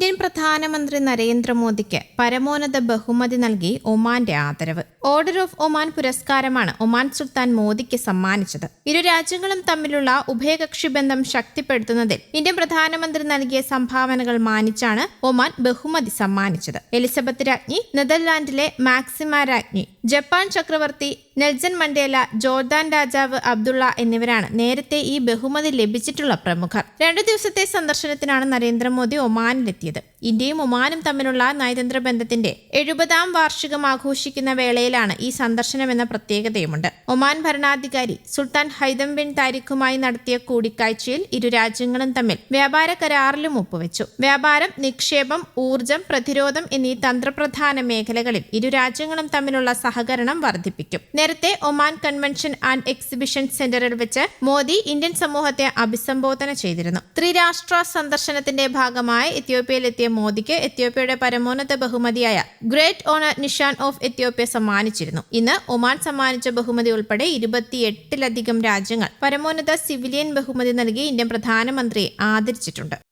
Indian പ്രധാനമന്ത്രി നരേന്ദ്രമോദിക്ക് പരമോന്നത ബഹുമതി നൽകി ഒമാന്റെ ആദരവ്. ഓർഡർ ഓഫ് ഒമാൻ പുരസ്കാരമാണ് ഒമാൻ സുൽത്താൻ മോദിക്ക് സമ്മാനിച്ചത്. ഇരു രാജ്യങ്ങളും തമ്മിലുള്ള ഉഭയകക്ഷി ബന്ധം ശക്തിപ്പെടുത്തുന്നതിൽ ഇന്ത്യൻ പ്രധാനമന്ത്രി നൽകിയ സംഭാവനകൾ മാനിച്ചാണ് ഒമാൻ ബഹുമതി സമ്മാനിച്ചത്. എലിസബത്ത് രാജ്ഞി, നെതർലാൻഡിലെ മാക്സിമ രാജ്ഞി, ജപ്പാൻ ചക്രവർത്തി നെൽസൺ മണ്ടേല, ജോർദാൻ രാജാവ് അബ്ദുള്ള എന്നിവരാണ് നേരത്തെ ഈ ബഹുമതി ലഭിച്ചിട്ടുള്ള പ്രമുഖർ. 2 ദിവസത്തെ സന്ദർശനത്തിനാണ് നരേന്ദ്രമോദി ഒമാനിലെത്തിയത്. ഇന്ത്യയും ഒമാനും തമ്മിലുള്ള നയതന്ത്ര ബന്ധത്തിന്റെ 70ാം വാർഷികം ആഘോഷിക്കുന്ന വേളയിലാണ് ഈ സന്ദർശനമെന്ന പ്രത്യേകതയുമുണ്ട്. ഒമാൻ ഭരണാധികാരി സുൽത്താൻ ഹൈതം ബിൻ താരിഖുമായി നടത്തിയ കൂടിക്കാഴ്ചയിൽ ഇരു രാജ്യങ്ങളും തമ്മിൽ വ്യാപാര കരാറിലും ഒപ്പുവെച്ചു. വ്യാപാരം, നിക്ഷേപം, ഊർജം, പ്രതിരോധം എന്നീ തന്ത്രപ്രധാന മേഖലകളിൽ ഇരു രാജ്യങ്ങളും തമ്മിലുള്ള സഹകരണം വർദ്ധിപ്പിക്കും. നേരത്തെ ഒമാൻ കൺവെൻഷൻ ആൻഡ് എക്സിബിഷൻ സെന്ററിൽ വെച്ച് മോദി ഇന്ത്യൻ സമൂഹത്തെ അഭിസംബോധന ചെയ്തിരുന്നു. ത്രിരാഷ്ട്ര സന്ദർശനത്തിന്റെ ഭാഗമായി എത്യോപ്യയിലെത്തിയ മോദിക്ക് എത്യോപ്യയുടെ പരമോന്നത ബഹുമതിയായ Great Honour Nishan of Ethiopia സമ്മാനിച്ചിരുന്നു. ഇന്ന് ഒമാൻ സമ്മാനിച്ച ബഹുമതി ഉൾപ്പെടെ 28ലധികം രാജ്യങ്ങൾ പരമോന്നത സിവിലിയൻ ബഹുമതി നൽകി ഇന്ത്യൻ പ്രധാനമന്ത്രിയെ ആദരിച്ചിട്ടുണ്ട്.